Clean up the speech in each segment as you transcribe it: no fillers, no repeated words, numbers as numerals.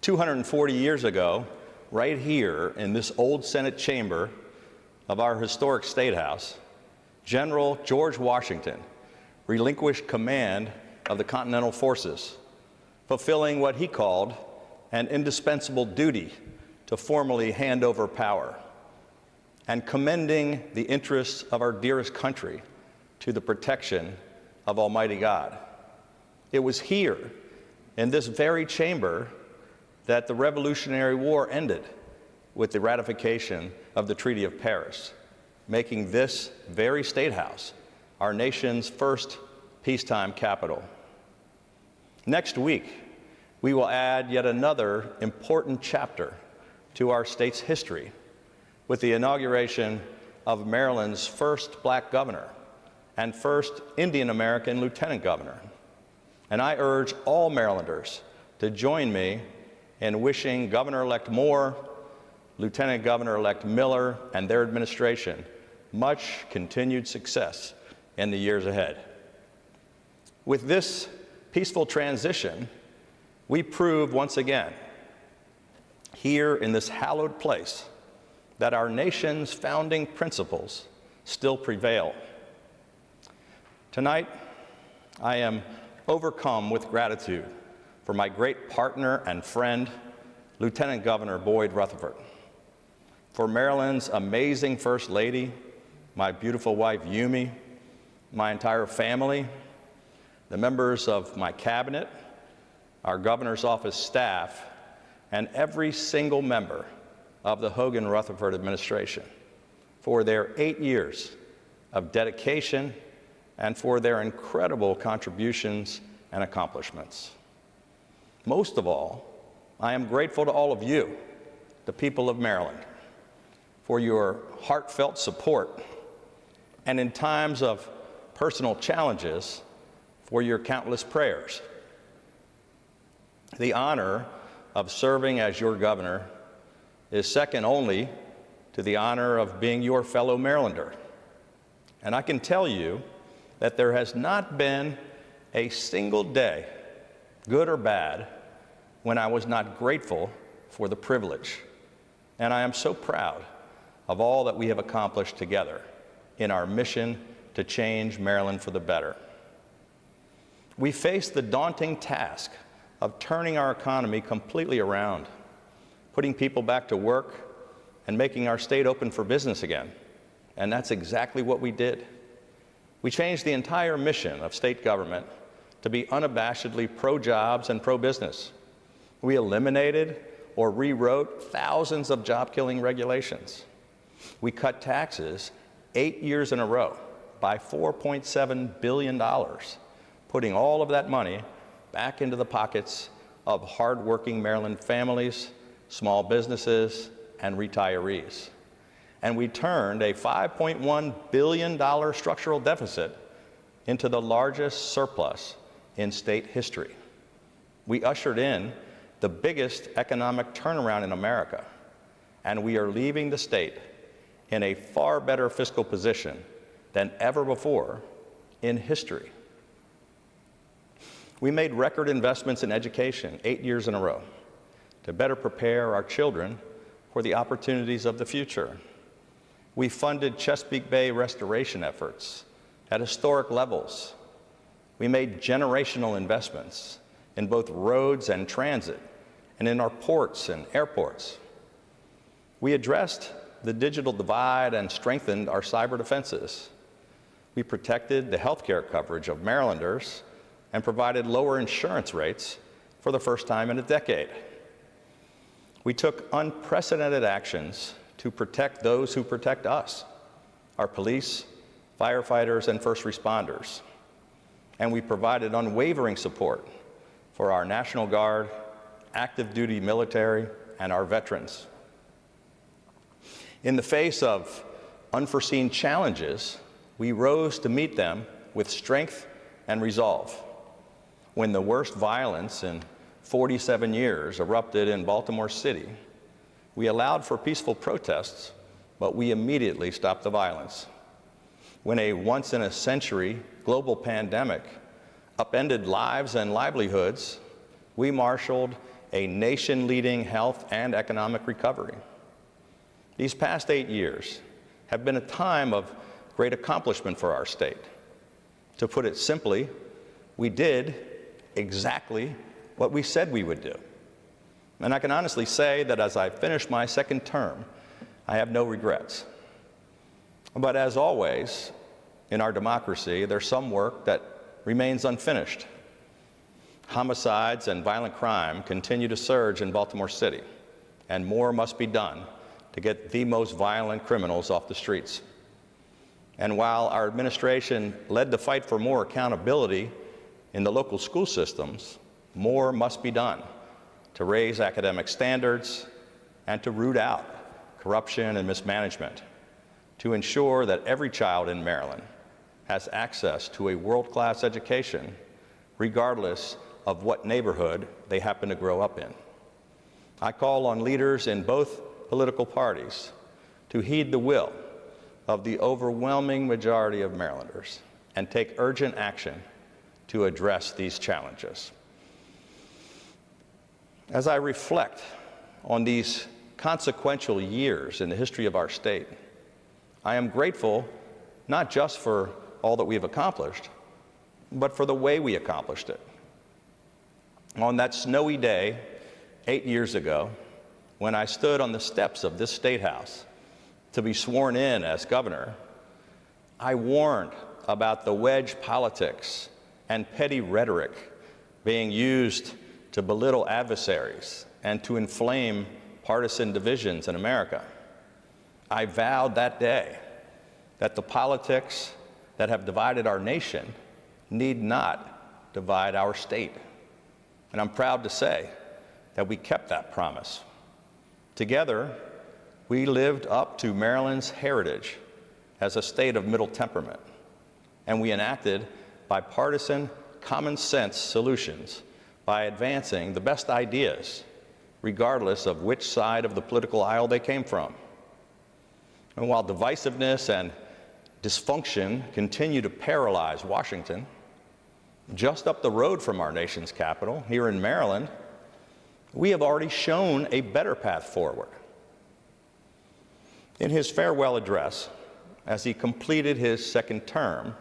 240 years ago, right here in this old Senate chamber of our historic State House, General George Washington relinquished command of the Continental Forces, fulfilling what he called an indispensable duty to formally hand over power, and commending the interests of our dearest country to the protection of Almighty God. It was here, in this very chamber, that the Revolutionary War ended with the ratification of the Treaty of Paris, making this very State House our nation's first peacetime capital. Next week, we will add yet another important chapter to our state's history with the inauguration of Maryland's first black governor and first Indian American lieutenant governor. And I urge all Marylanders to join me in wishing Governor-elect Moore, Lieutenant Governor-elect Miller, and their administration much continued success in the years ahead. With this peaceful transition, we prove once again, here in this hallowed place, that our nation's founding principles still prevail. Tonight, I am overcome with gratitude for my great partner and friend, Lieutenant Governor Boyd Rutherford, for Maryland's amazing First Lady, my beautiful wife Yumi, my entire family, the members of my cabinet, our governor's office staff, and every single member of the Hogan Rutherford administration for their 8 years of dedication and for their incredible contributions and accomplishments. Most of all, I am grateful to all of you, the people of Maryland, for your heartfelt support, and in times of personal challenges, for your countless prayers. The honor of serving as your governor is second only to the honor of being your fellow Marylander. And I can tell you that there has not been a single day, good or bad, when I was not grateful for the privilege. And I am so proud of all that we have accomplished together in our mission to change Maryland for the better. We faced the daunting task of turning our economy completely around, putting people back to work, and making our state open for business again. And that's exactly what we did. We changed the entire mission of state government to be unabashedly pro-jobs and pro-business. We eliminated or rewrote thousands of job-killing regulations. We cut taxes 8 years in a row by $4.7 billion, putting all of that money back into the pockets of hardworking Maryland families, small businesses, and retirees. And we turned a $5.1 billion structural deficit into the largest surplus in state history. We ushered in the biggest economic turnaround in America, and we are leaving the state in a far better fiscal position than ever before in history. We made record investments in education 8 years in a row to better prepare our children for the opportunities of the future. We funded Chesapeake Bay restoration efforts at historic levels. We made generational investments in both roads and transit, and in our ports and airports. We addressed the digital divide and strengthened our cyber defenses. We protected the healthcare coverage of Marylanders and provided lower insurance rates for the first time in a decade. We took unprecedented actions to protect those who protect us, our police, firefighters, and first responders. And we provided unwavering support for our National Guard, active duty military, and our veterans. In the face of unforeseen challenges, we rose to meet them with strength and resolve. When the worst violence in 47 years erupted in Baltimore City, we allowed for peaceful protests, but we immediately stopped the violence. When a once-in-a-century global pandemic upended lives and livelihoods, we marshaled a nation-leading health and economic recovery. These past 8 years have been a time of great accomplishment for our state. To put it simply, we did exactly what we said we would do. And I can honestly say that as I finish my second term, I have no regrets. But as always, in our democracy, there's some work that remains unfinished. Homicides and violent crime continue to surge in Baltimore City, and more must be done to get the most violent criminals off the streets. And while our administration led the fight for more accountability in the local school systems, more must be done to raise academic standards and to root out corruption and mismanagement, to ensure that every child in Maryland has access to a world-class education, regardless of what neighborhood they happen to grow up in. I call on leaders in both political parties to heed the will of the overwhelming majority of Marylanders and take urgent action to address these challenges. As I reflect on these consequential years in the history of our state, I am grateful not just for all that we've accomplished, but for the way we accomplished it. On that snowy day 8 years ago, when I stood on the steps of this State House to be sworn in as governor, I warned about the wedge politics and petty rhetoric being used to belittle adversaries and to inflame partisan divisions in America. I vowed that day that the politics that have divided our nation need not divide our state. And I'm proud to say that we kept that promise. Together, we lived up to Maryland's heritage as a state of middle temperament, and we enacted bipartisan, common sense solutions by advancing the best ideas, regardless of which side of the political aisle they came from. And while divisiveness and dysfunction continue to paralyze Washington, just up the road from our nation's capital, here in Maryland, we have already shown a better path forward. In his farewell address, as he completed his second term,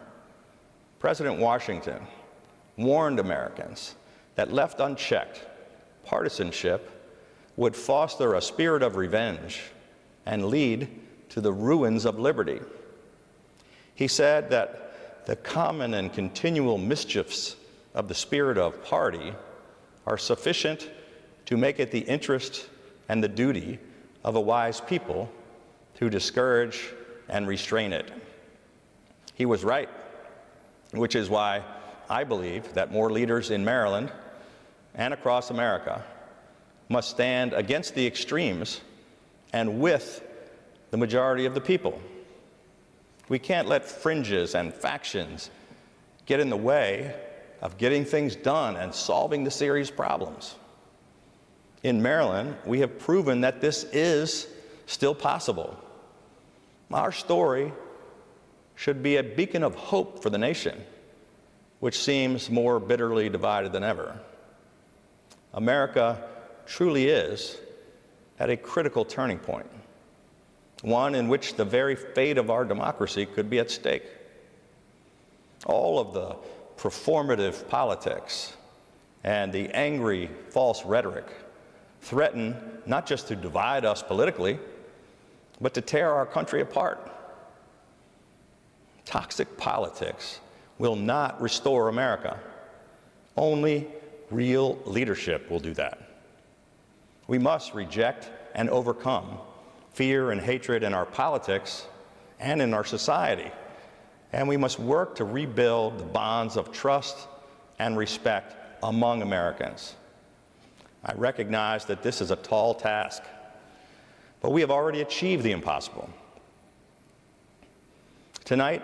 President Washington warned Americans that left unchecked, partisanship would foster a spirit of revenge and lead to the ruins of liberty. He said that the common and continual mischiefs of the spirit of party are sufficient to make it the interest and the duty of a wise people to discourage and restrain it. He was right, which is why I believe that more leaders in Maryland and across America must stand against the extremes and with the majority of the people. We can't let fringes and factions get in the way of getting things done and solving the serious problems. In Maryland, we have proven that this is still possible. Our story should be a beacon of hope for the nation, which seems more bitterly divided than ever. America truly is at a critical turning point, one in which the very fate of our democracy could be at stake. All of the performative politics and the angry, false rhetoric threaten not just to divide us politically, but to tear our country apart. Toxic politics will not restore America. Only real leadership will do that. We must reject and overcome fear and hatred in our politics and in our society. And we must work to rebuild the bonds of trust and respect among Americans. I recognize that this is a tall task, but we have already achieved the impossible. Tonight,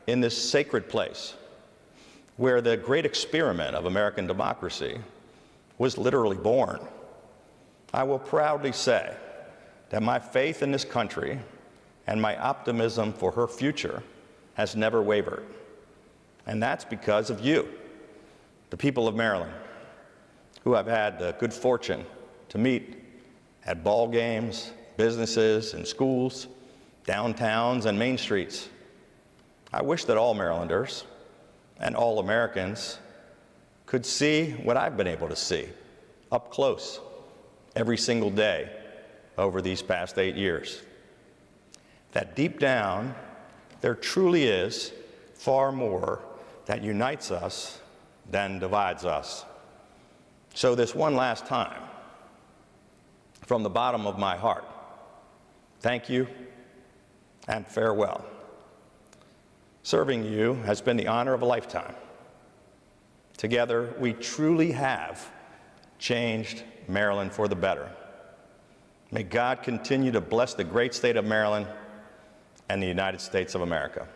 in this sacred place, where the great experiment of American democracy was literally born, I will proudly say that my faith in this country and my optimism for her future has never wavered. And that's because of you, the people of Maryland, who I've had the good fortune to meet at ball games, businesses, and schools, downtowns, and main streets. I wish that all Marylanders and all Americans could see what I've been able to see up close every single day over these past 8 years. That deep down, there truly is far more that unites us than divides us. So this one last time, from the bottom of my heart, thank you and farewell. Serving you has been the honor of a lifetime. Together, we truly have changed Maryland for the better. May God continue to bless the great state of Maryland and the United States of America.